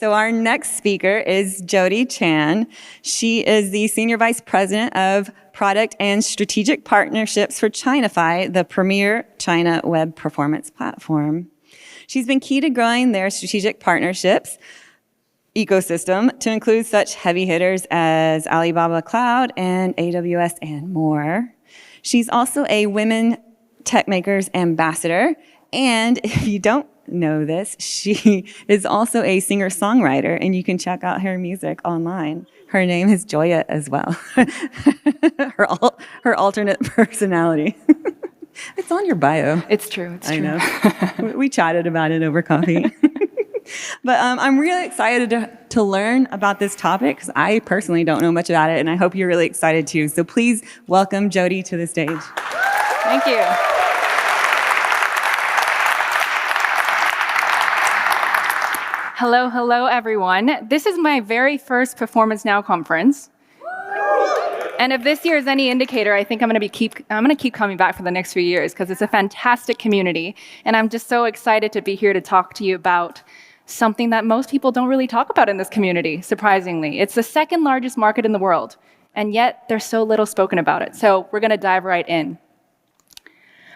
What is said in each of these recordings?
So our next speaker is Jodie Chan. She is the Senior Vice President of Product and Strategic Partnerships for Chinafy, the premier China web performance platform. She's been key to growing their strategic partnerships ecosystem to include such heavy hitters as Alibaba Cloud and AWS and more. She's also a Women Tech Makers Ambassador, and if you don't know this, she is also a singer-songwriter, and you can check out her music online. Her name is Joya as well. her alternate personality. It's on your bio. It's true. It's true. I know. We chatted about it over coffee. But I'm really excited to learn about this topic because I personally don't know much about it, and I hope you're really excited too. So please welcome Jodie to the stage. Thank you. Hello, everyone. This is my very first Performance Now conference. And if this year is any indicator, I think I'm going to keep coming back for the next few years because it's a fantastic community. And I'm just so excited to be here to talk to you about something that most people don't really talk about in this community, surprisingly. It's the second largest market in the world, and yet there's so little spoken about it. So we're going to dive right in.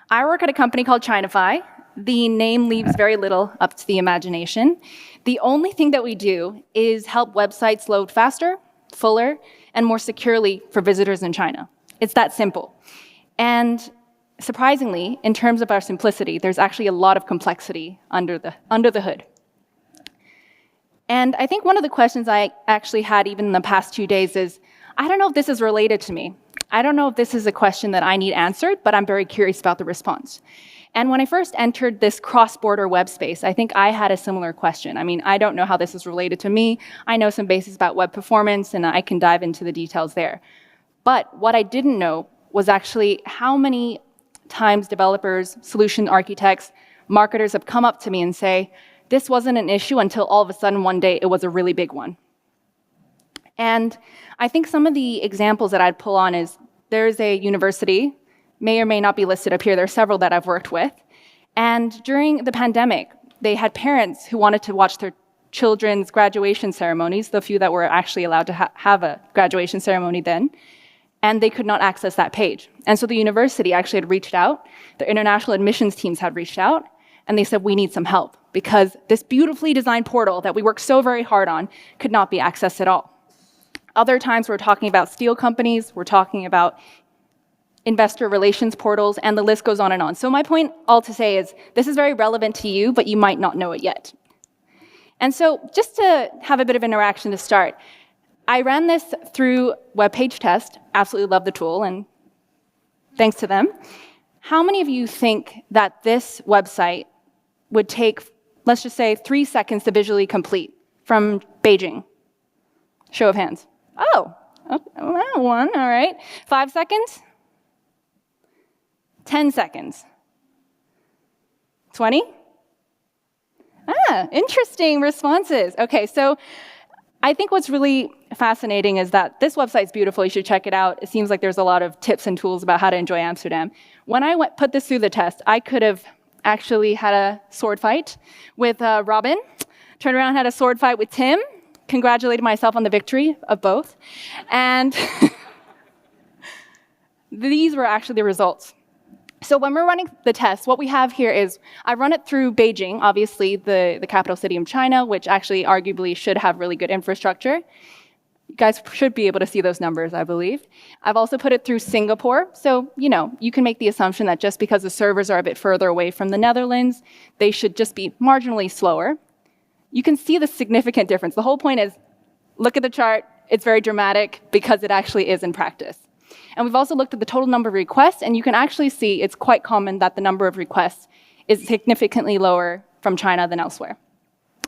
I work at a company called Chinafy. The name leaves very little up to the imagination. The only thing that we do is help websites load faster, fuller, and more securely for visitors in China. It's that simple. And surprisingly, in terms of our simplicity, there's actually a lot of complexity under the hood. And I think one of the questions I actually had even in the past 2 days is, I don't know if this is related to me. I don't know if this is a question that I need answered, but I'm very curious about the response. And when I first entered this cross-border web space, I think I had a similar question. I mean, I don't know how this is related to me. I know some basics about web performance, and I can dive into the details there. But what I didn't know was actually how many times developers, solution architects, marketers have come up to me and say, this wasn't an issue until all of a sudden one day it was a really big one. And I think some of the examples that I'd pull on is there's a university, may or may not be listed up here. There are several that I've worked with. And during the pandemic, they had parents who wanted to watch their children's graduation ceremonies, the few that were actually allowed to have a graduation ceremony then, and they could not access that page. And so the university actually had reached out, the international admissions teams had reached out, and they said, we need some help because this beautifully designed portal that we worked so very hard on could not be accessed at all. Other times we're talking about steel companies, we're talking about investor relations portals, and the list goes on and on. So my point all to say is this is very relevant to you, but you might not know it yet. And so just to have a bit of interaction to start, I ran this through web page test, absolutely love the tool, and thanks to them. How many of you think that this website would take, let's just say, 3 seconds to visually complete from Beijing? Show of hands. Oh, well, 1, all right. 5 seconds? 10 seconds. 20? Interesting responses. Okay, so I think what's really fascinating is that this website's beautiful. You should check it out. It seems like there's a lot of tips and tools about how to enjoy Amsterdam. When I put this through the test, I could have actually had a sword fight with Robin, turned around and had a sword fight with Tim, congratulated myself on the victory of both, and these were actually the results. So when we're running the test, what we have here is I run it through Beijing, obviously the capital city of China, which actually arguably should have really good infrastructure. You guys should be able to see those numbers, I believe. I've also put it through Singapore. So, you can make the assumption that just because the servers are a bit further away from the Netherlands, they should just be marginally slower. You can see the significant difference. The whole point is, look at the chart. It's very dramatic because it actually is in practice. And we've also looked at the total number of requests, and you can actually see it's quite common that the number of requests is significantly lower from China than elsewhere.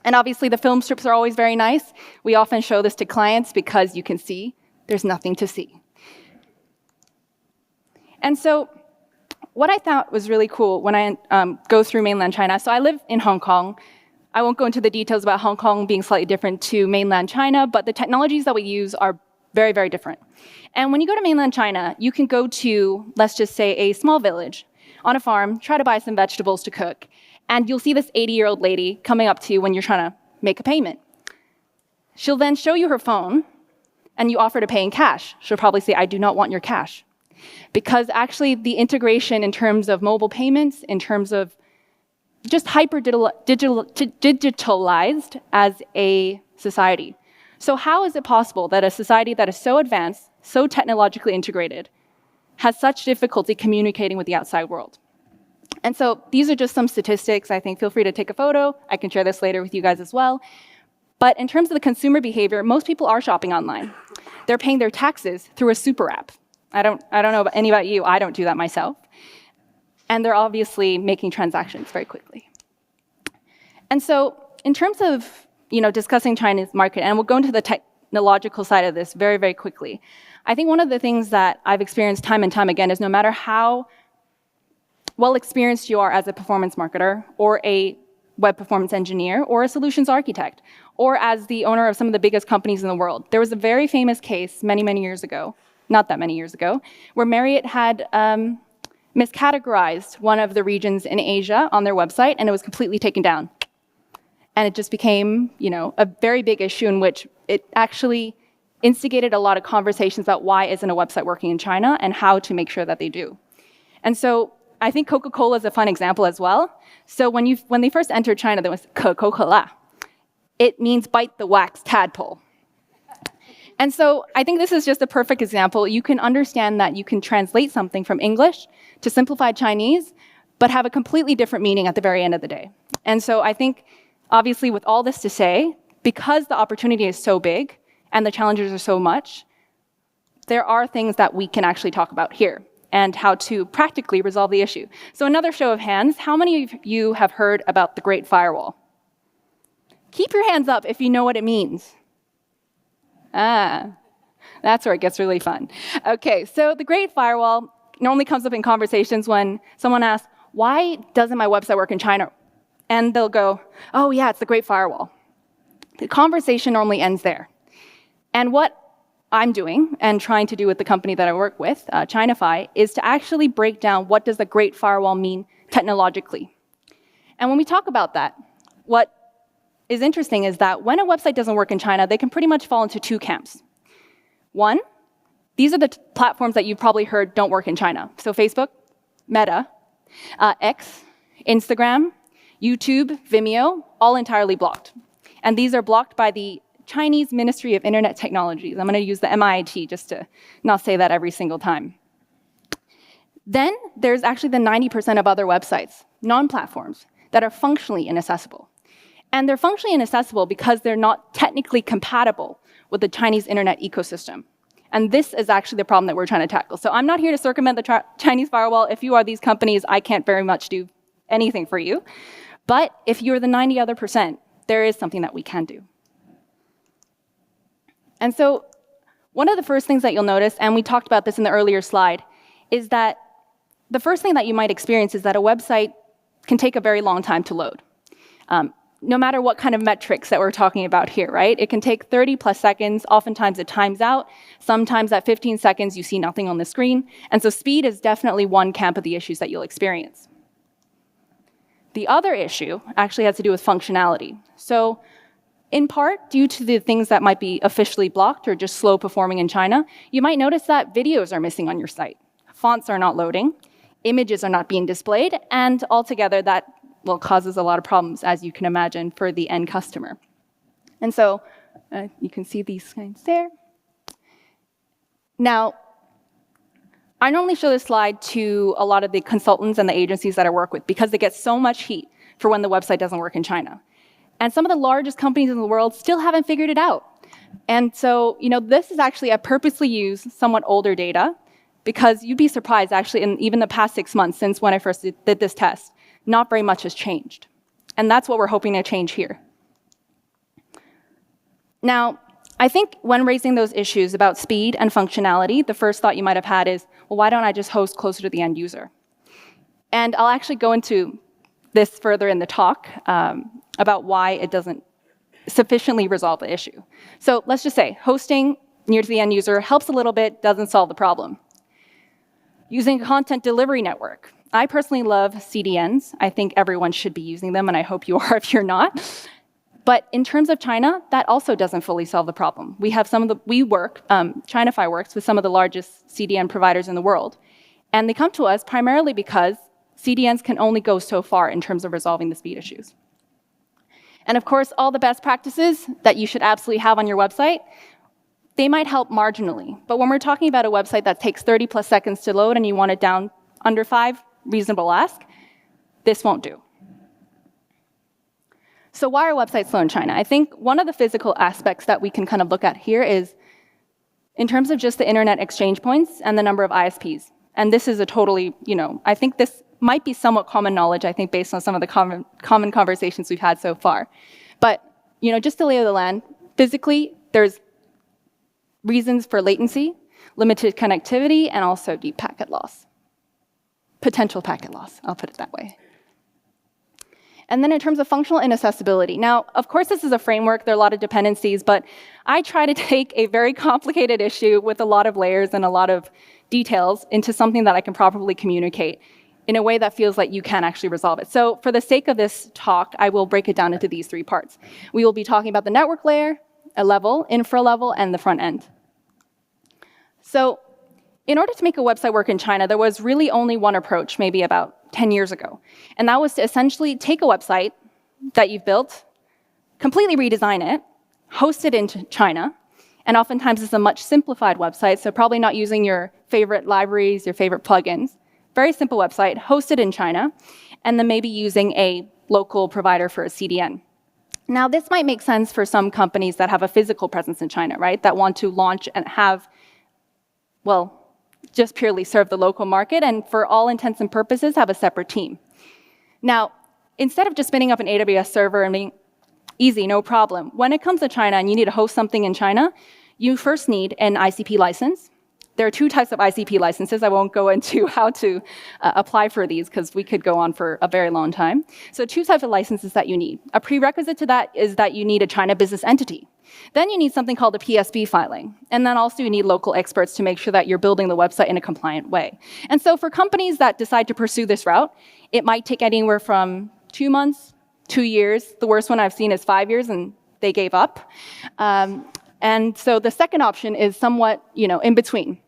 And obviously, the film strips are always very nice. We often show this to clients because you can see there's nothing to see. And so what I thought was really cool when I go through mainland China, so I live in Hong Kong. I won't go into the details about Hong Kong being slightly different to mainland China, but the technologies that we use are very, very different. And when you go to mainland China, you can go to, let's just say, a small village on a farm, try to buy some vegetables to cook, and you'll see this 80-year-old lady coming up to you when you're trying to make a payment. She'll then show you her phone, and you offer to pay in cash. She'll probably say, I do not want your cash. Because actually the integration in terms of mobile payments, in terms of just digitalized as a society. So how is it possible that a society that is so advanced, so technologically integrated, has such difficulty communicating with the outside world? And so these are just some statistics. I think feel free to take a photo. I can share this later with you guys as well. But in terms of the consumer behavior, most people are shopping online. They're paying their taxes through a super app. I don't know about any about you. I don't do that myself. And they're obviously making transactions very quickly. And so in terms of discussing China's market, and we'll go into the technological side of this very, very quickly, I think one of the things that I've experienced time and time again is no matter how well experienced you are as a performance marketer or a web performance engineer or a solutions architect or as the owner of some of the biggest companies in the world, there was a very famous case many, many years ago, not that many years ago, where Marriott had miscategorized one of the regions in Asia on their website, and it was completely taken down. And it just became, a very big issue in which it actually instigated a lot of conversations about why isn't a website working in China and how to make sure that they do. And so I think Coca-Cola is a fun example as well. So when they first entered China, there was Coca-Cola. It means bite the wax tadpole. And so I think this is just a perfect example. You can understand that you can translate something from English to simplified Chinese, but have a completely different meaning at the very end of the day. And so I think, obviously, with all this to say, because the opportunity is so big and the challenges are so much, there are things that we can actually talk about here and how to practically resolve the issue. So another show of hands, how many of you have heard about the Great Firewall? Keep your hands up if you know what it means. That's where it gets really fun. Okay, so the Great Firewall normally comes up in conversations when someone asks, why doesn't my website work in China? And they'll go, oh yeah, it's the Great Firewall. The conversation normally ends there. And what I'm doing and trying to do with the company that I work with, Chinafy, is to actually break down what does the Great Firewall mean technologically. And when we talk about that, what is interesting is that when a website doesn't work in China, they can pretty much fall into two camps. One, these are the platforms that you've probably heard don't work in China. So Facebook, Meta, X, Instagram, YouTube, Vimeo, all entirely blocked. And these are blocked by the Chinese Ministry of Internet Technologies. I'm going to use the MIT just to not say that every single time. Then there's actually the 90% of other websites, non-platforms, that are functionally inaccessible. And they're functionally inaccessible because they're not technically compatible with the Chinese internet ecosystem. And this is actually the problem that we're trying to tackle. So I'm not here to circumvent the Chinese firewall. If you are these companies, I can't very much do anything for you. But if you're the 90 other percent, there is something that we can do. And so one of the first things that you'll notice, and we talked about this in the earlier slide, is that the first thing that you might experience is that a website can take a very long time to load. No matter what kind of metrics that we're talking about here, right? It can take 30 plus seconds. Oftentimes it times out. Sometimes at 15 seconds, you see nothing on the screen. And so speed is definitely one camp of the issues that you'll experience. The other issue actually has to do with functionality. So in part, due to the things that might be officially blocked or just slow performing in China, you might notice that videos are missing on your site. Fonts are not loading. Images are not being displayed. And altogether, that causes a lot of problems, as you can imagine, for the end customer. And so you can see these signs there. Now, I normally show this slide to a lot of the consultants and the agencies that I work with because they get so much heat for when the website doesn't work in China. And some of the largest companies in the world still haven't figured it out. And so, this is actually a purposely used, somewhat older data because you'd be surprised, actually, in even the past 6 months since when I first did this test, not very much has changed. And that's what we're hoping to change here. Now, I think when raising those issues about speed and functionality, the first thought you might have had is, well, why don't I just host closer to the end user? And I'll actually go into this further in the talk about why it doesn't sufficiently resolve the issue. So let's just say hosting near to the end user helps a little bit, doesn't solve the problem. Using a content delivery network. I personally love CDNs. I think everyone should be using them, and I hope you are if you're not. But in terms of China, that also doesn't fully solve the problem. Chinify works with some of the largest CDN providers in the world. And they come to us primarily because CDNs can only go so far in terms of resolving the speed issues. And of course, all the best practices that you should absolutely have on your website, they might help marginally. But when we're talking about a website that takes 30 plus seconds to load and you want it down under 5, reasonable ask, this won't do. So why are websites slow in China? I think one of the physical aspects that we can kind of look at here is in terms of just the internet exchange points and the number of ISPs. And this is a totally, I think this might be somewhat common knowledge, I think, based on some of the common conversations we've had so far. But, just to lay of the land, physically, there's reasons for latency, limited connectivity, and also deep packet loss. Potential packet loss, I'll put it that way. And then in terms of functional inaccessibility. Now, of course, this is a framework. There are a lot of dependencies, but I try to take a very complicated issue with a lot of layers and a lot of details into something that I can properly communicate in a way that feels like you can actually resolve it. So for the sake of this talk, I will break it down into these 3 parts. We will be talking about the network layer, a level, infra level, and the front end. So in order to make a website work in China, there was really only one approach, maybe about 10 years ago. And that was to essentially take a website that you've built, completely redesign it, host it into China, and oftentimes it's a much simplified website, so probably not using your favorite libraries, your favorite plugins. Very simple website, hosted in China, and then maybe using a local provider for a CDN. Now, this might make sense for some companies that have a physical presence in China, right? That want to launch and have, just purely serve the local market, and for all intents and purposes, have a separate team. Now, instead of just spinning up an AWS server and being easy, no problem, when it comes to China and you need to host something in China, you first need an ICP license. There are 2 types of ICP licenses. I won't go into how to apply for these because we could go on for a very long time. So 2 types of licenses that you need. A prerequisite to that is that you need a China business entity. Then you need something called a PSB filing. And then also you need local experts to make sure that you're building the website in a compliant way. And so for companies that decide to pursue this route, it might take anywhere from 2 months, 2 years. The worst one I've seen is 5 years, and they gave up. And so the second option is somewhat, in between.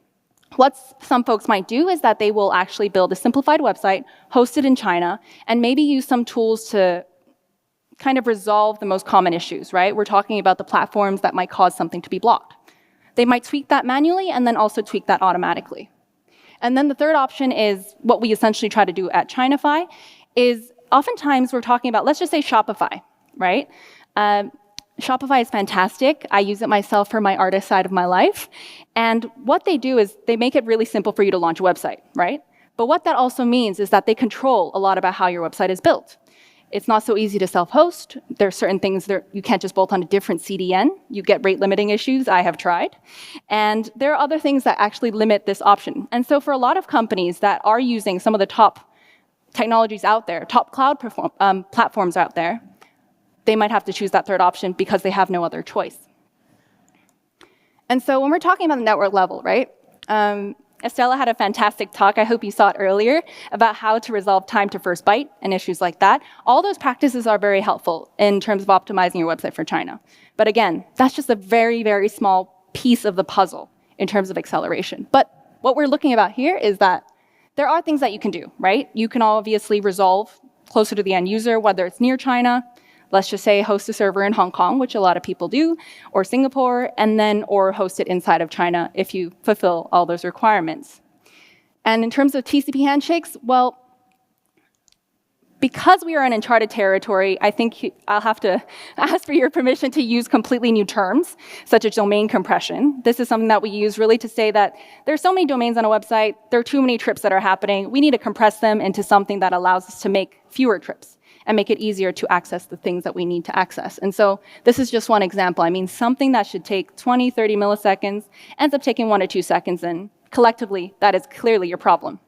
What some folks might do is that they will actually build a simplified website, host it in China, and maybe use some tools to kind of resolve the most common issues, right? We're talking about the platforms that might cause something to be blocked. They might tweak that manually and then also tweak that automatically. And then the third option is what we essentially try to do at Chinify is oftentimes we're talking about, let's just say Shopify, right? Shopify is fantastic. I use it myself for my artist side of my life. And what they do is they make it really simple for you to launch a website, right? But what that also means is that they control a lot about how your website is built. It's not so easy to self-host. There are certain things that you can't just bolt on a different CDN. You get rate limiting issues. I have tried. And there are other things that actually limit this option. And so for a lot of companies that are using some of the top technologies out there, top cloud platforms out there, they might have to choose that third option because they have no other choice. And so when we're talking about the network level, right? Estella had a fantastic talk, I hope you saw it earlier, about how to resolve time to first byte and issues like that. All those practices are very helpful in terms of optimizing your website for China. But again, that's just a very, very small piece of the puzzle in terms of acceleration. But what we're looking about here is that there are things that you can do, right? You can obviously resolve closer to the end user, whether it's near China, let's just say host a server in Hong Kong, which a lot of people do, or Singapore, and then or host it inside of China if you fulfill all those requirements. And in terms of TCP handshakes, well, because we are in uncharted territory, I think I'll have to ask for your permission to use completely new terms, such as domain compression. This is something that we use really to say that there's so many domains on a website, there are too many trips that are happening, we need to compress them into something that allows us to make fewer trips and make it easier to access the things that we need to access. And so this is just one example. I mean, something that should take 20, 30 milliseconds ends up taking 1 to 2 seconds, and collectively, that is clearly your problem.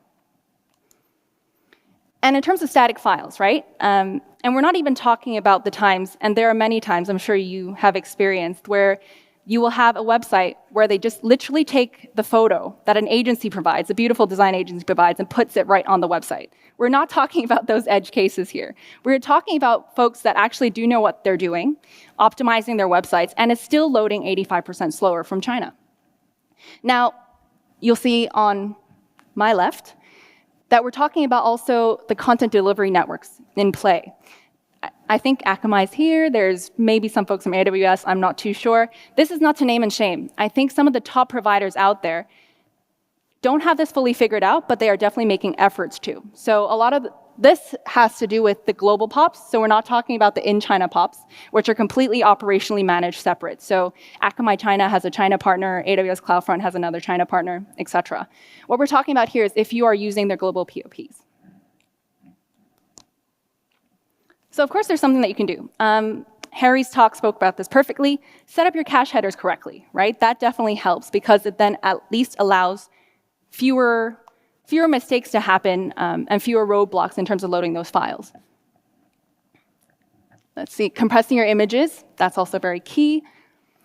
And in terms of static files, right? And we're not even talking about the times, and there are many times I'm sure you have experienced, where you will have a website where they just literally take the photo that an agency provides, a beautiful design agency provides, and puts it right on the website. We're not talking about those edge cases here. We're talking about folks that actually do know what they're doing, optimizing their websites, and it's still loading 85% slower from China. Now, you'll see on my left that we're talking about also the content delivery networks in play. I think Akamai is here. There's maybe some folks from AWS. I'm not too sure. This is not to name and shame. I think some of the top providers out there don't have this fully figured out, but they are definitely making efforts to. So a lot of this has to do with the global POPs. So we're not talking about the in-China POPs, which are completely operationally managed separate. So Akamai China has a China partner, AWS CloudFront has another China partner, etc. What we're talking about here is if you are using their global POPs. So of course, there's something that you can do. Harry's talk spoke about this perfectly. Set up your cache headers correctly, right? That definitely helps because it then at least allows fewer mistakes to happen and fewer roadblocks in terms of loading those files. Let's see, compressing your images, that's also very key.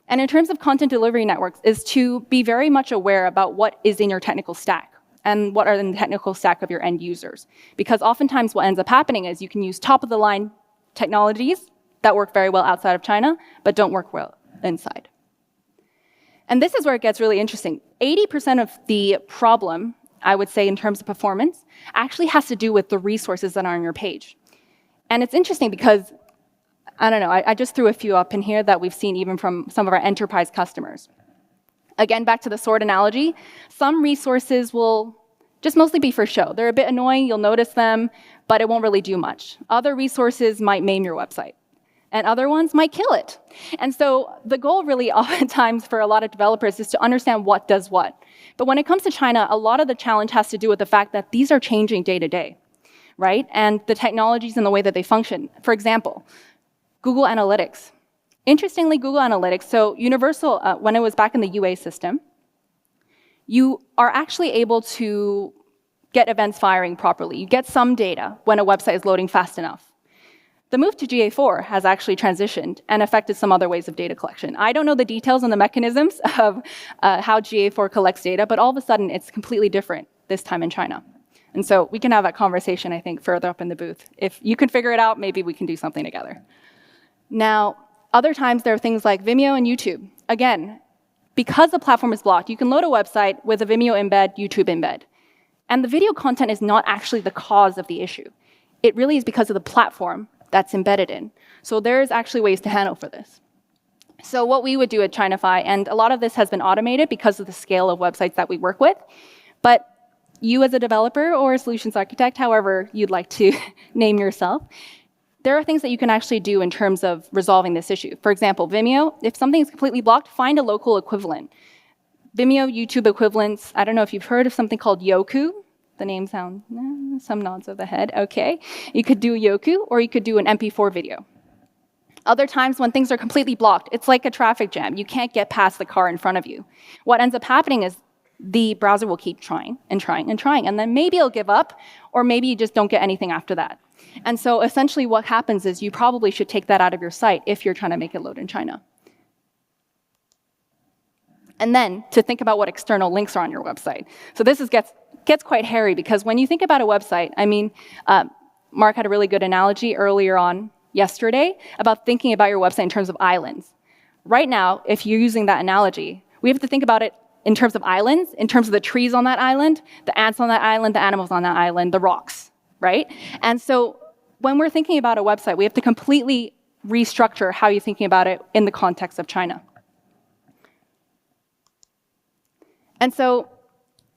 And in terms of content delivery networks is to be very much aware about what is in your technical stack and what are in the technical stack of your end users. Because oftentimes what ends up happening is you can use top-of-the-line technologies that work very well outside of China, but don't work well inside. And this is where it gets really interesting. 80% of the problem, I would say, in terms of performance, actually has to do with the resources that are on your page. And it's interesting because, I don't know, I just threw a few up in here that we've seen even from some of our enterprise customers. Again, back to the sword analogy, some resources will just mostly be for show. They're a bit annoying, you'll notice them, but it won't really do much. Other resources might maim your website, and other ones might kill it. And so the goal really oftentimes for a lot of developers is to understand what does what. But when it comes to China, a lot of the challenge has to do with the fact that these are changing day to day, right? And the technologies and the way that they function. For example, Google Analytics. Interestingly, Google Analytics, so Universal, when it was back in the UA system, you are actually able to get events firing properly. You get some data when a website is loading fast enough. The move to GA4 has actually transitioned and affected some other ways of data collection. I don't know the details and the mechanisms of how GA4 collects data, but all of a sudden it's completely different this time in China. And so we can have that conversation, I think, further up in the booth. If you can figure it out, maybe we can do something together. Now, other times there are things like Vimeo and YouTube. Again, because the platform is blocked, you can load a website with a Vimeo embed, YouTube embed. And the video content is not actually the cause of the issue. It really is because of the platform that's embedded in. So there's actually ways to handle for this. So what we would do at Chinafy, and a lot of this has been automated because of the scale of websites that we work with, but you as a developer or a solutions architect, however you'd like to name yourself, there are things that you can actually do in terms of resolving this issue. For example, Vimeo, if something is completely blocked, find a local equivalent. Vimeo, YouTube equivalents, I don't know if you've heard of something called Yoku. The name sounds, some nods of the head, okay. You could do Yoku, or you could do an MP4 video. Other times when things are completely blocked, it's like a traffic jam. You can't get past the car in front of you. What ends up happening is the browser will keep trying and trying and trying, and then maybe it'll give up, or maybe you just don't get anything after that. And so essentially what happens is you probably should take that out of your site if you're trying to make it load in China. And then to think about what external links are on your website. So this gets quite hairy because when you think about a website, I mean, Mark had a really good analogy earlier on yesterday about thinking about your website in terms of islands. Right now, if you're using that analogy, we have to think about it in terms of islands, in terms of the trees on that island, the ants on that island, the animals on that island, the rocks, right? And so when we're thinking about a website, we have to completely restructure how you're thinking about it in the context of China. And so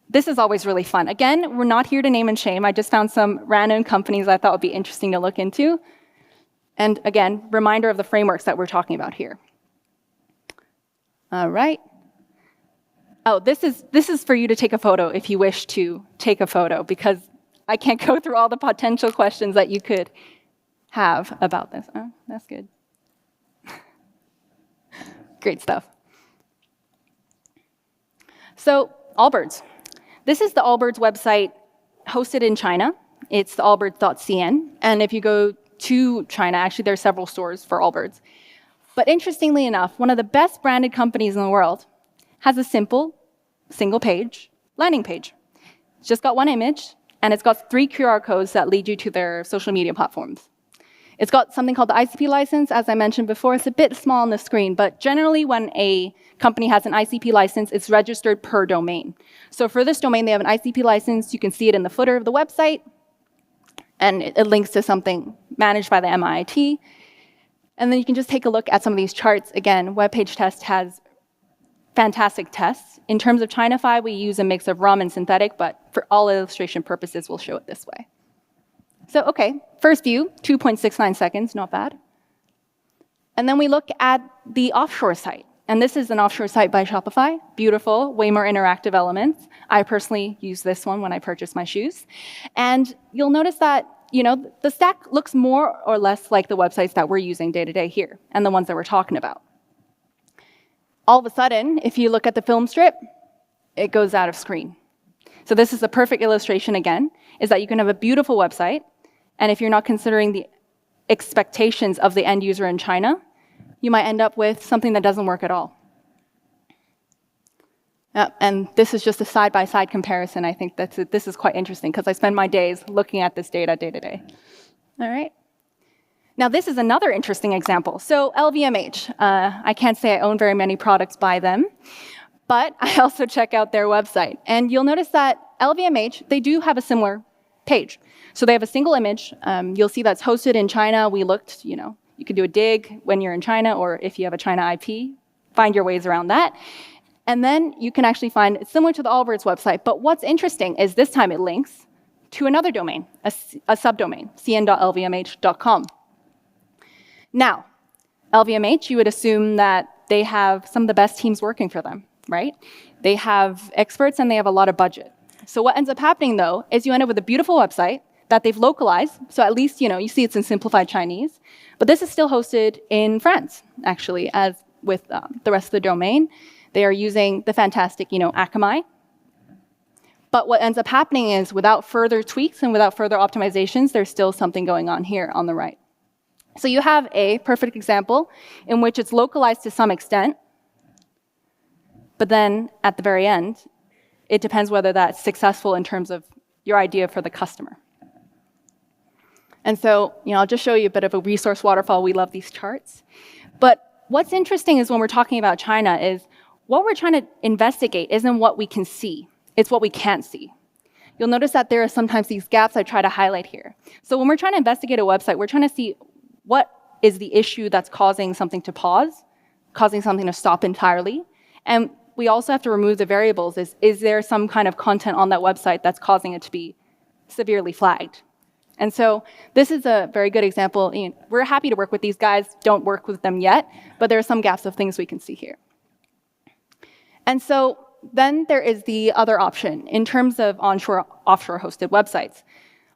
this is always really fun. Again, we're not here to name and shame. I just found some random companies I thought would be interesting to look into. And again, reminder of the frameworks that we're talking about here. All right. Oh, this is for you to take a photo if you wish to take a photo, because I can't go through all the potential questions that you could have about this. Oh, that's good. Great stuff. So, Allbirds. This is the Allbirds website hosted in China. It's the allbirds.cn. And if you go to China, actually there are several stores for Allbirds. But interestingly enough, one of the best branded companies in the world has a simple, single-page landing page. It's just got one image, and it's got 3 QR codes that lead you to their social media platforms. It's got something called the ICP license. As I mentioned before, it's a bit small on the screen, but generally when a company has an ICP license, it's registered per domain. So for this domain, they have an ICP license. You can see it in the footer of the website, and it links to something managed by the MIT. And then you can just take a look at some of these charts. Again, Web Page Test has fantastic tests. In terms of Chinafy, we use a mix of RUM and synthetic, but for all illustration purposes, we'll show it this way. So, okay, first view, 2.69 seconds, not bad. And then we look at the offshore site. And this is an offshore site by Shopify. Beautiful, way more interactive elements. I personally use this one when I purchase my shoes. And you'll notice that, the stack looks more or less like the websites that we're using day to day here and the ones that we're talking about. All of a sudden, if you look at the film strip, it goes out of screen. So this is a perfect illustration again, is that you can have a beautiful website, and if you're not considering the expectations of the end user in China, you might end up with something that doesn't work at all. And this is just a side-by-side comparison. I think this is quite interesting because I spend my days looking at this data day to day. All right. Now, this is another interesting example. So LVMH, I can't say I own very many products by them, but I also check out their website. And you'll notice that LVMH, they do have a similar page. So they have a single image. You'll see that's hosted in China. We looked, you could do a dig when you're in China, or if you have a China IP, find your ways around that. And then you can actually find, it's similar to the Allbirds website, but what's interesting is this time it links to another domain, a subdomain, cn.lvmh.com. Now, LVMH, you would assume that they have some of the best teams working for them, right? They have experts and they have a lot of budget. So what ends up happening, though, is you end up with a beautiful website that they've localized. So at least, you see it's in simplified Chinese. But this is still hosted in France, actually, as with the rest of the domain. They are using the fantastic, Akamai. But what ends up happening is without further tweaks and without further optimizations, there's still something going on here on the right. So you have a perfect example in which it's localized to some extent, but then at the very end, it depends whether that's successful in terms of your idea for the customer. And so, I'll just show you a bit of a resource waterfall. We love these charts. But what's interesting is when we're talking about China is what we're trying to investigate isn't what we can see. It's what we can't see. You'll notice that there are sometimes these gaps I try to highlight here. So when we're trying to investigate a website, we're trying to see what is the issue that's causing something to pause, causing something to stop entirely. And we also have to remove the variables. Is there some kind of content on that website that's causing it to be severely flagged? And so this is a very good example. We're happy to work with these guys. Don't work with them yet, but there are some gaps of things we can see here. And so then there is the other option in terms of onshore, offshore hosted websites.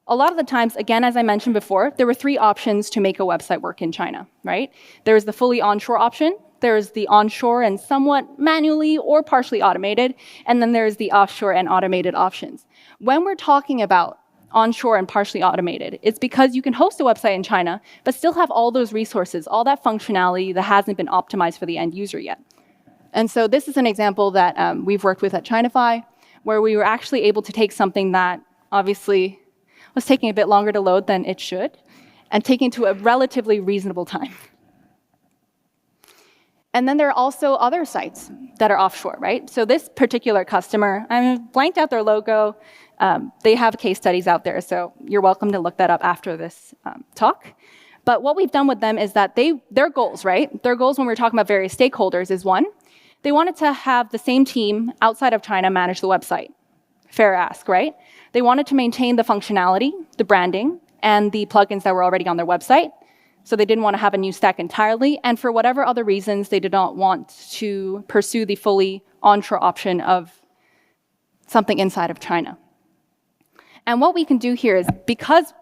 A lot of the times, again, as I mentioned before, there were 3 options to make a website work in China, right? There's the fully onshore option, there's the onshore and somewhat manually or partially automated, and then there's the offshore and automated options. When we're talking about onshore and partially automated, it's because you can host a website in China, but still have all those resources, all that functionality that hasn't been optimized for the end user yet. And so this is an example that we've worked with at Chinafy, where we were actually able to take something that obviously was taking a bit longer to load than it should, and taking to a relatively reasonable time. And then there are also other sites that are offshore, right? So this particular customer, I blanked out their logo. They have case studies out there, so you're welcome to look that up after this talk. But what we've done with them is that their goals, right? Their goals when we're talking about various stakeholders is one, they wanted to have the same team outside of China manage the website. Fair ask, right? They wanted to maintain the functionality, the branding, and the plugins that were already on their website. So they didn't want to have a new stack entirely. And for whatever other reasons, they did not want to pursue the fully onshore option of something inside of China. And what we can do here is, because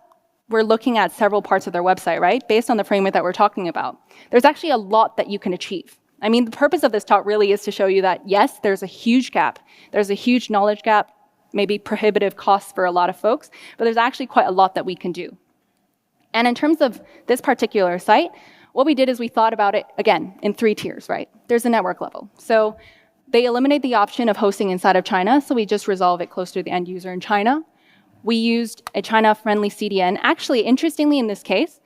we're looking at several parts of their website, right, based on the framework that we're talking about, there's actually a lot that you can achieve. I mean, the purpose of this talk really is to show you that, yes, there's a huge gap. There's a huge knowledge gap, maybe prohibitive costs for a lot of folks, but there's actually quite a lot that we can do. And in terms of this particular site, what we did is we thought about it, again, in 3 tiers, right? There's a network level. So they eliminate the option of hosting inside of China, so we just resolve it close to the end user in China. We used a China-friendly CDN. Actually, interestingly, in this case,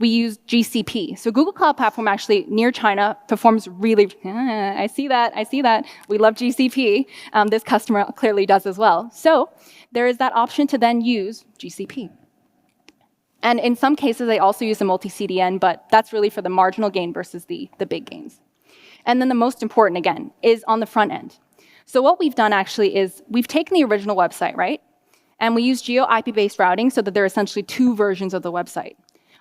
we used GCP. So Google Cloud Platform actually near China performs really, I see that. We love GCP. This customer clearly does as well. So there is that option to then use GCP. And in some cases, they also use a multi-CDN, but that's really for the marginal gain versus the big gains. And then the most important, again, is on the front end. So what we've done actually is we've taken the original website, right? And we use geo-IP-based routing so that there are essentially 2 versions of the website.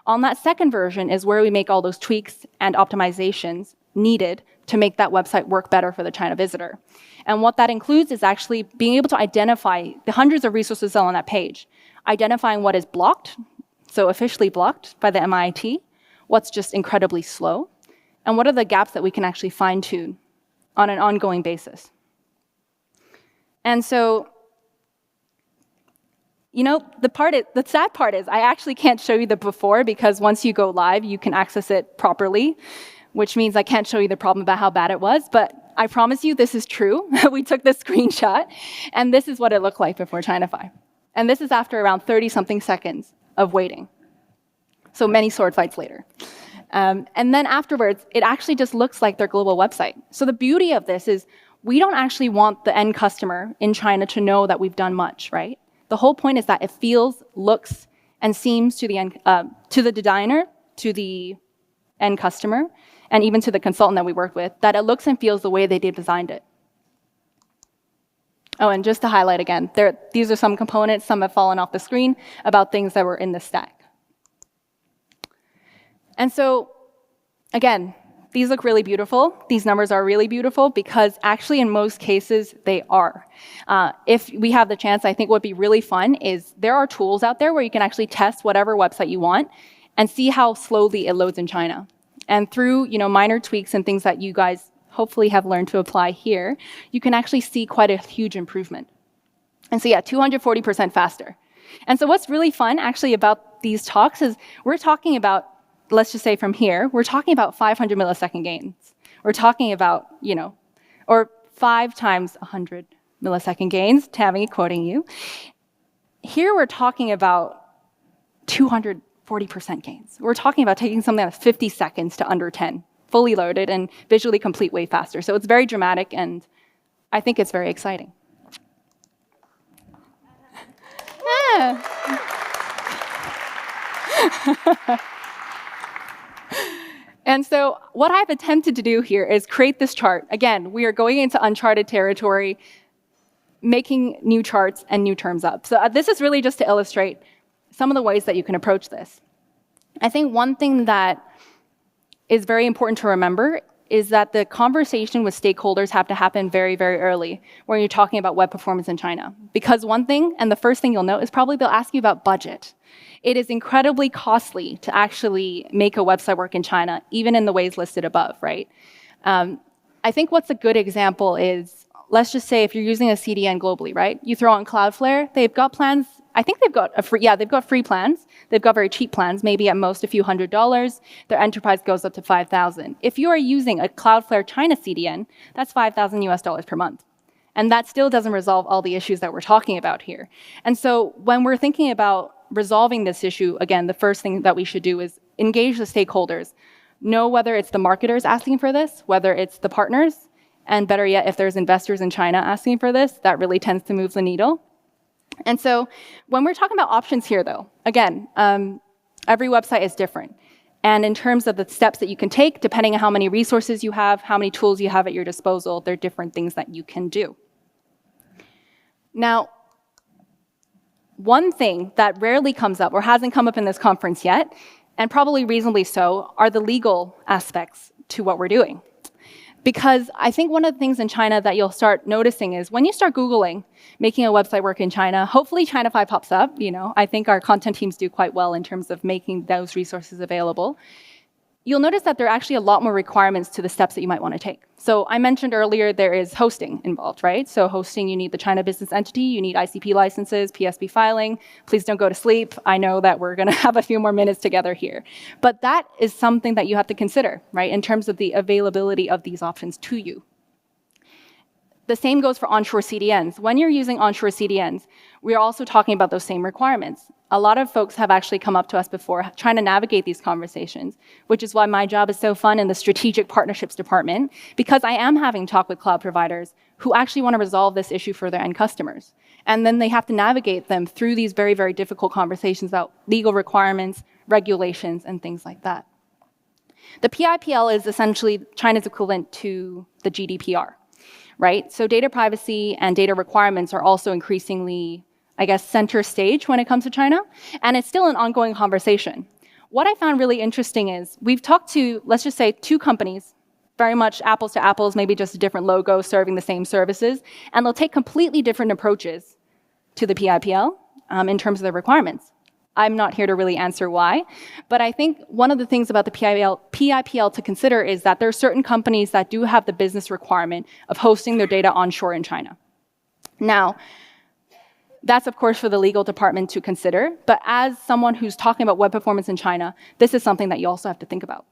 On that second version is where we make all those tweaks and optimizations needed to make that website work better for the China visitor. And what that includes is actually being able to identify the hundreds of resources on that page, identifying what is blocked, so officially blocked by the MIT, what's just incredibly slow, and what are the gaps that we can actually fine-tune on an ongoing basis. And so, you know, the sad part is I actually can't show you the before because once you go live, you can access it properly, which means I can't show you the problem about how bad it was, but I promise you this is true. We took this screenshot, and this is what it looked like before Chinafy. And this is after around 30-something seconds of waiting. So many sword fights later. And then afterwards, it actually just looks like their global website. So the beauty of this is we don't actually want the end customer in China to know that we've done much, right? The whole point is that it feels, looks, and seems to the designer, to the end customer, and even to the consultant that we worked with, that it looks and feels the way they designed it. Oh, and just to highlight again, these are some components, some have fallen off the screen, about things that were in the stack. And so, again, these look really beautiful. These numbers are really beautiful because actually in most cases they are. If we have the chance, I think what would be really fun is there are tools out there where you can actually test whatever website you want and see how slowly it loads in China. And through minor tweaks and things that you guys hopefully have learned to apply here, you can actually see quite a huge improvement. And so yeah, 240% faster. And so what's really fun actually about these talks is we're talking about, let's just say from here, we're talking about 500 millisecond gains. We're talking about, or 5 times 100 millisecond gains, Tammy quoting you. Here we're talking about 240% gains. We're talking about taking something that's 50 seconds to under 10, fully loaded and visually complete way faster. So it's very dramatic, and I think it's very exciting. And so what I've attempted to do here is create this chart. Again, we are going into uncharted territory, making new charts and new terms up. So this is really just to illustrate some of the ways that you can approach this. I think one thing that is very important to remember is that the conversation with stakeholders have to happen very, very early when you're talking about web performance in China. Because one thing, and the first thing you'll note, is probably they'll ask you about budget. It is incredibly costly to actually make a website work in China, even in the ways listed above, right? I think what's a good example is, let's just say if you're using a CDN globally, right? You throw on Cloudflare, they've got plans. I think they've got they've got free plans. They've got very cheap plans, maybe at most a few $100s. Their enterprise goes up to $5,000. If you are using a Cloudflare China CDN, that's $5,000 per month. And that still doesn't resolve all the issues that we're talking about here. And so when we're thinking about resolving this issue, again, the first thing that we should do is engage the stakeholders. Know whether it's the marketers asking for this, whether it's the partners, and better yet, if there's investors in China asking for this, that really tends to move the needle. And so when we're talking about options here, though, again, every website is different. And in terms of the steps that you can take, depending on how many resources you have, how many tools you have at your disposal, there are different things that you can do. Now, one thing that rarely comes up or hasn't come up in this conference yet, and probably reasonably so, are the legal aspects to what we're doing. Because I think one of the things in China that you'll start noticing is when you start Googling making a website work in China, hopefully Chinafy pops up. I think our content teams do quite well in terms of making those resources available. you'll notice that there are actually a lot more requirements to the steps that you might want to take. So I mentioned earlier there is hosting involved, right? So hosting, you need the China business entity, you need ICP licenses, PSP filing. Please don't go to sleep. I know that we're going to have a few more minutes together here. But that is something that you have to consider, right, in terms of the availability of these options to you. The same goes for onshore CDNs. When you're using onshore CDNs, we're also talking about those same requirements. A lot of folks have actually come up to us before trying to navigate these conversations, which is why my job is so fun in the strategic partnerships department, because I am having talk with cloud providers who actually want to resolve this issue for their end customers. And then they have to navigate them through these very, very difficult conversations about legal requirements, regulations, and things like that. The PIPL is essentially China's equivalent to the GDPR. Right? So data privacy and data requirements are also increasingly, I guess, center stage when it comes to China, and it's still an ongoing conversation. What I found really interesting is we've talked to, let's just say, 2 companies, very much apples to apples, maybe just a different logo serving the same services, and they'll take completely different approaches to the PIPL in terms of the requirements. I'm not here to really answer why, but I think one of the things about the PIPL to consider is that there are certain companies that do have the business requirement of hosting their data onshore in China. Now, that's of course for the legal department to consider, but as someone who's talking about web performance in China, this is something that you also have to think about.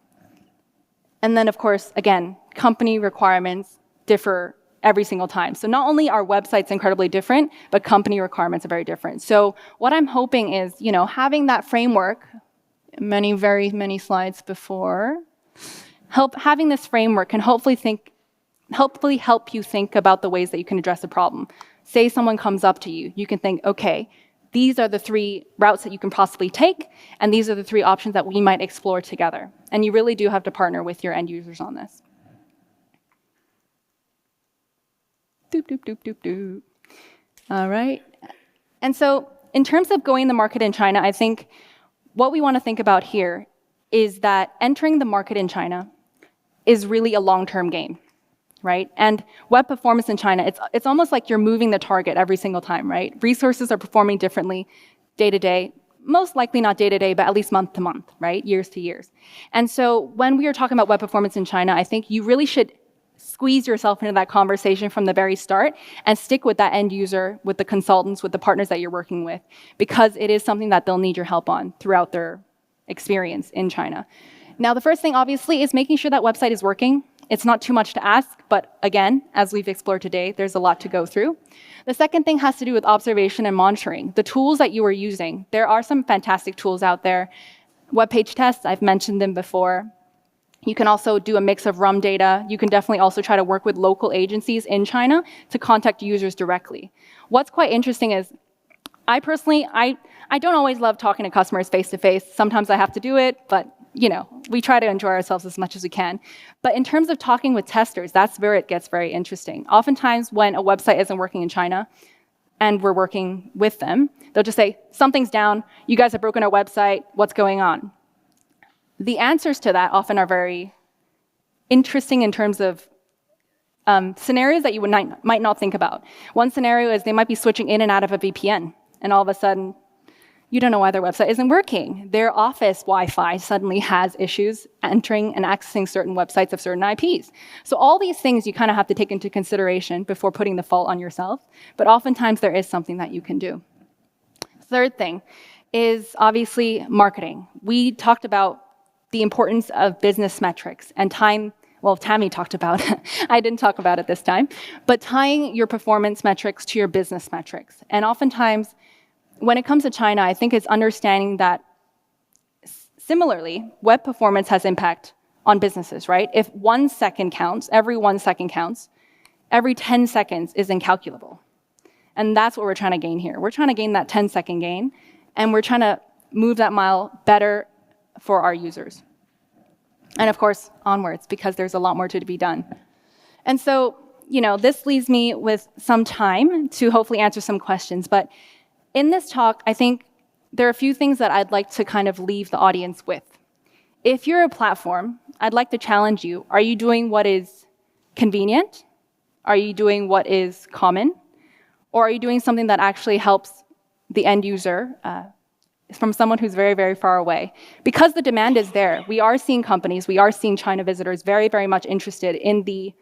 And then of course, again, company requirements differ every single time. So not only are websites incredibly different, but company requirements are very different. So what I'm hoping is, having that framework, very many slides before, having this framework can hopefully help you think about the ways that you can address a problem. Say someone comes up to you, you can think, okay, these are the 3 routes that you can possibly take, and these are the 3 options that we might explore together. And you really do have to partner with your end users on this. Doop, doop, doop, doop, doop. All right. And so in terms of going the market in China, I think what we want to think about here is that entering the market in China is really a long-term game, right? And web performance in China, it's almost like you're moving the target every single time, right? Resources are performing differently day to day, most likely not day to day, but at least month to month, right? Years to years. And so when we are talking about web performance in China, I think you really should squeeze yourself into that conversation from the very start and stick with that end user, with the consultants, with the partners that you're working with, because it is something that they'll need your help on throughout their experience in China. Now, the first thing, obviously, is making sure that website is working. It's not too much to ask, but again, as we've explored today, there's a lot to go through. The second thing has to do with observation and monitoring. The tools that you are using, there are some fantastic tools out there. Web page tests, I've mentioned them before. You can also do a mix of RUM data. You can definitely also try to work with local agencies in China to contact users directly. What's quite interesting is, I personally, I don't always love talking to customers face-to-face. Sometimes I have to do it, but we try to enjoy ourselves as much as we can. But in terms of talking with testers, that's where it gets very interesting. Oftentimes when a website isn't working in China and we're working with them, they'll just say, something's down, you guys have broken our website, what's going on? The answers to that often are very interesting in terms of scenarios that you might not think about. One scenario is they might be switching in and out of a VPN, and all of a sudden, you don't know why their website isn't working. Their office Wi-Fi suddenly has issues entering and accessing certain websites of certain IPs. So all these things you kind of have to take into consideration before putting the fault on yourself, but oftentimes there is something that you can do. Third thing is obviously marketing. We talked about the importance of business metrics and time. Well, Tammy talked about it. I didn't talk about it this time, but tying your performance metrics to your business metrics. And oftentimes, when it comes to China, I think it's understanding that similarly, web performance has impact on businesses, right? If 1 second counts, every 1 second counts, every 10 seconds is incalculable. And that's what we're trying to gain here. We're trying to gain that 10-second gain, and we're trying to move that mile better for our users. And of course, onwards, because there's a lot more to be done. And so, this leaves me with some time to hopefully answer some questions. But in this talk, I think there are a few things that I'd like to kind of leave the audience with. If you're a platform, I'd like to challenge you. Are you doing what is convenient? Are you doing what is common? Or are you doing something that actually helps the end user from someone who's very, very far away. Because the demand is there, we are seeing companies, we are seeing China visitors very, very much interested in the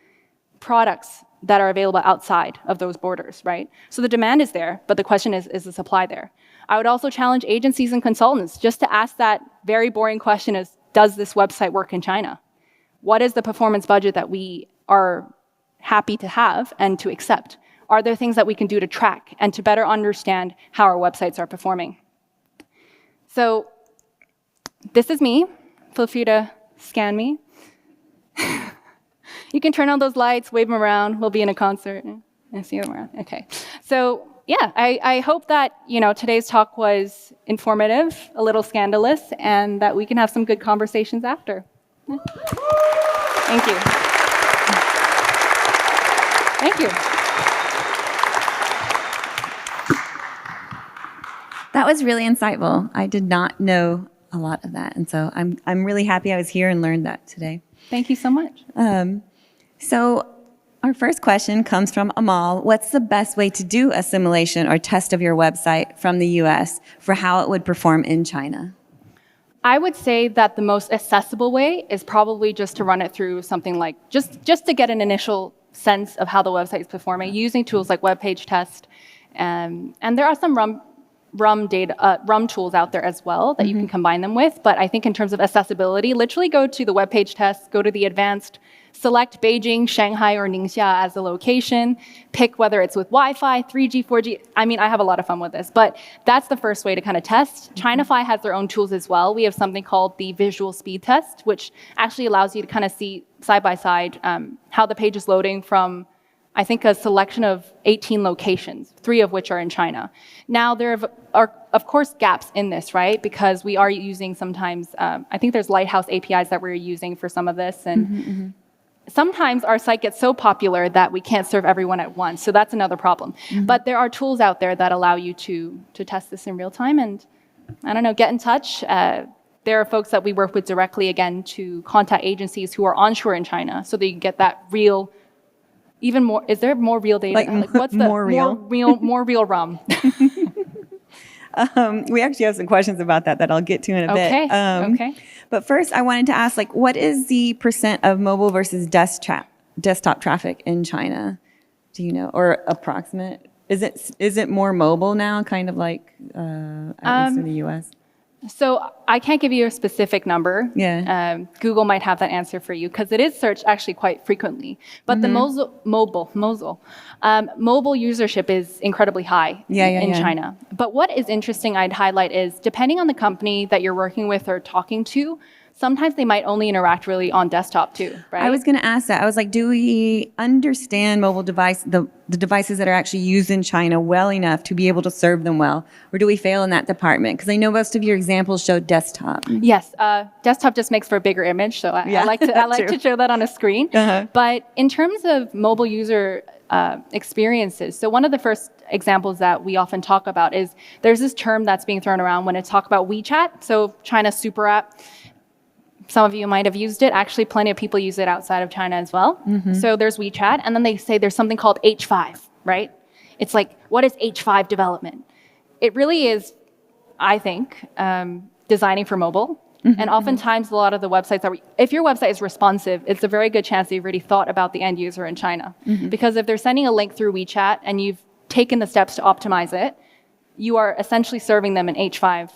products that are available outside of those borders, right? So the demand is there, but the question is the supply there? I would also challenge agencies and consultants just to ask that very boring question is, does this website work in China? What is the performance budget that we are happy to have and to accept? Are there things that we can do to track and to better understand how our websites are performing? So this is me. Feel free to scan me. You can turn on those lights, wave them around. We'll be in a concert. I see them around. Okay. So yeah, I hope that today's talk was informative, a little scandalous, and that we can have some good conversations after. Thank you. Thank you. That was really insightful. I did not know a lot of that, and so I'm really happy I was here and learned that today. Thank you so much. So our first question comes from Amal. What's the best way to do a simulation or test of your website from the US for how it would perform in China? I would say that the most accessible way is probably just to run it through something like, just to get an initial sense of how the website is performing, using tools like web page test. And there are some RUM tools out there as well that you can combine them with. But I think in terms of accessibility, literally go to the web page test, go to the advanced, select Beijing, Shanghai, or Ningxia as a location, pick whether it's with Wi-Fi, 3G, 4G. I mean, I have a lot of fun with this, but that's the first way to kind of test. Chinafy has their own tools as well. We have something called the visual speed test, which actually allows you to kind of see side by side how the page is loading from, I think, a selection of 18 locations, 3 of which are in China. Now, there are, of course, gaps in this, right? Because we are using sometimes, I think there's Lighthouse APIs that we're using for some of this. And sometimes our site gets so popular that we can't serve everyone at once. So that's another problem. But there are tools out there that allow you to test this in real time. And I don't know, get in touch. There are folks that we work with directly, again, to contact agencies who are onshore in China so that you can get that real, even more, is there more real data? Like what's the more real RUM? We actually have some questions about that I'll get to in a bit. Okay. But first, I wanted to ask, what is the % of mobile versus desktop traffic in China? Do you know, or approximate? Is it more mobile now, kind of like at least in the U.S.? So I can't give you a specific number. Yeah. Google might have that answer for you because it is searched actually quite frequently. But the mobile usership is incredibly high in China. But what is interesting, I'd highlight, is depending on the company that you're working with or talking to, sometimes they might only interact really on desktop too, right? I was going to ask that. I was like, do we understand mobile device, the devices that are actually used in China well enough to be able to serve them well? Or do we fail in that department? Because I know most of your examples show desktop. Yes, desktop just makes for a bigger image, so I like to show that on a screen. But in terms of mobile user experiences, so one of the first examples that we often talk about is there's this term that's being thrown around when it's talk about WeChat, so China's super app. Some of you might have used it. Actually, plenty of people use it outside of China as well. So there's WeChat, and then they say there's something called H5, right? It's like, what is H5 development? It really is, I think, designing for mobile. And oftentimes, a lot of the websites if your website is responsive, it's a very good chance that you've already thought about the end user in China. Because if they're sending a link through WeChat and you've taken the steps to optimize it, you are essentially serving them an H5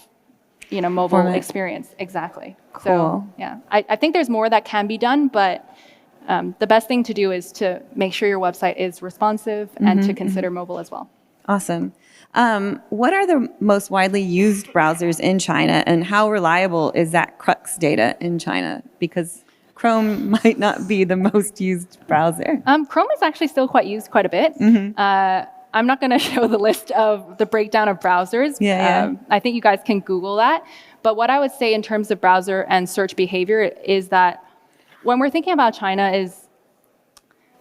mobile experience. Exactly. Cool. So, yeah, I think there's more that can be done, but the best thing to do is to make sure your website is responsive and to consider mobile as well. Awesome. What are the most widely used browsers in China, and how reliable is that crux data in China? Because Chrome might not be the most used browser. Chrome is actually still used quite a bit. I'm not going to show the list of the breakdown of browsers. I think you guys can Google that. But what I would say in terms of browser and search behavior is that when we're thinking about China is,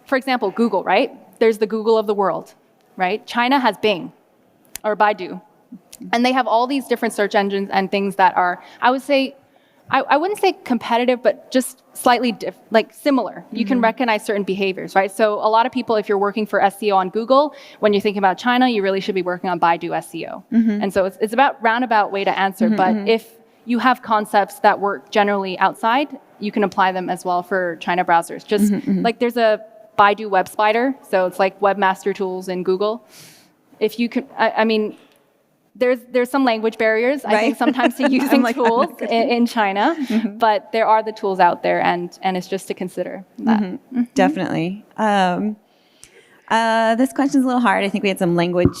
for example, Google, right? There's the Google of the world, right? China has Bing or Baidu. And they have all these different search engines and things that are, I would say, I wouldn't say competitive, but just slightly similar. You can recognize certain behaviors, right? So a lot of people, if you're working for SEO on Google, when you're thinking about China, you really should be working on Baidu SEO. And so it's about roundabout way to answer. But if you have concepts that work generally outside, you can apply them as well for China browsers. Just like there's a Baidu Web Spider, so it's like webmaster tools in Google. If you could, I mean, there's some language barriers, I think, sometimes to using tools in China, but there are the tools out there, and it's just to consider that. Definitely. This question's a little hard. I think we had some language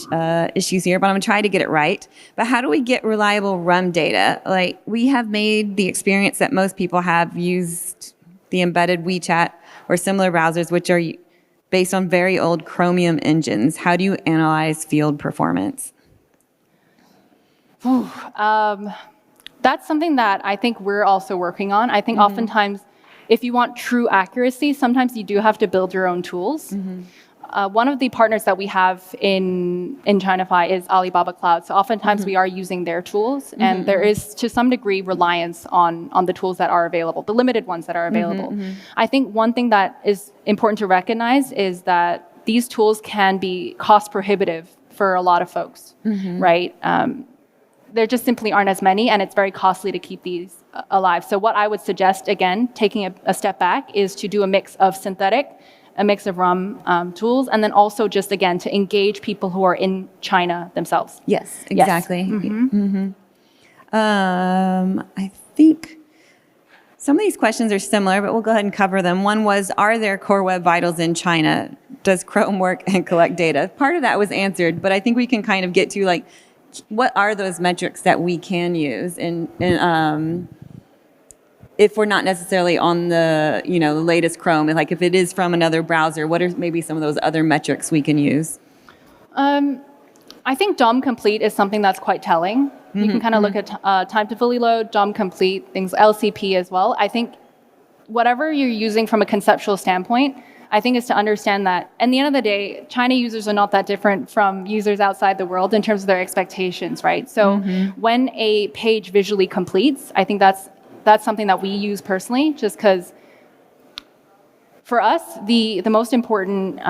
issues here, but I'm going to try to get it right. But how do we get reliable RUM data? Like, we have made the experience that most people have used the embedded WeChat or similar browsers, which are based on very old Chromium engines. How do you analyze field performance? That's something that I think we're also working on. I think oftentimes, if you want true accuracy, sometimes you do have to build your own tools. One of the partners that we have in Chinafy is Alibaba Cloud. So oftentimes we are using their tools, and there is to some degree reliance on the tools that are available, the limited ones that are available. I think one thing that is important to recognize is that these tools can be cost prohibitive for a lot of folks, right? There just simply aren't as many, and it's very costly to keep these alive. So what I would suggest, again, taking a step back, is to do a mix of synthetic, a mix of RUM tools, and then also just, again, to engage people who are in China themselves. Yes, exactly. I think some of these questions are similar, but we'll go ahead and cover them. One was, are there core web vitals in China? Does Chrome work and collect data? Part of that was answered, but I think we can kind of get to, like, what are those metrics that we can use if we're not necessarily on the latest Chrome, like if it is from another browser, what are maybe some of those other metrics we can use? I think DOM complete is something that's quite telling. You can kind of look at time to fully load, DOM complete, things, LCP as well. I think whatever you're using from a conceptual standpoint, I think is to understand that, at the end of the day, China users are not that different from users outside the world in terms of their expectations, right? So when a page visually completes, I think that's something that we use personally, just because for us, the most important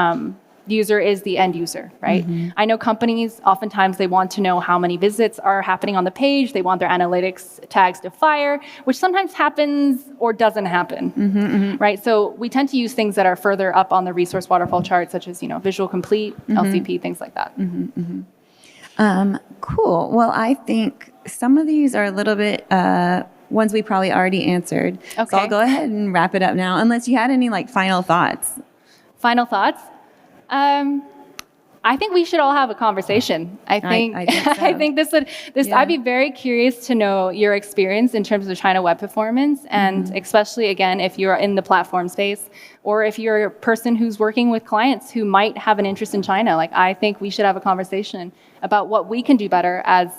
user is the end user, right? I know companies, oftentimes they want to know how many visits are happening on the page. They want their analytics tags to fire, which sometimes happens or doesn't happen, right? So we tend to use things that are further up on the resource waterfall chart, such as, visual complete, LCP, things like that. Cool. Well, I think some of these are a little bit ones we probably already answered. Okay. So I'll go ahead and wrap it up now, unless you had any final thoughts. Final thoughts? I think we should all have a conversation. I think so. I think I'd be very curious to know your experience in terms of China web performance, and especially, again, if you're in the platform space, or if you're a person who's working with clients who might have an interest in China. I think we should have a conversation about what we can do better as,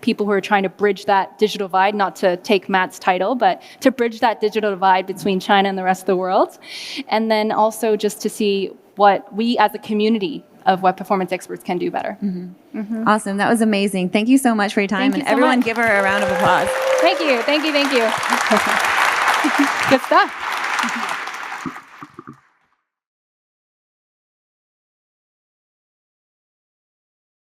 people who are trying to bridge that digital divide, not to take Matt's title, but to bridge that digital divide between China and the rest of the world. And then also just to see what we as a community of web performance experts can do better. Awesome. That was amazing. Thank you so much for your time. And everyone give her a round of applause. Thank you. Good stuff.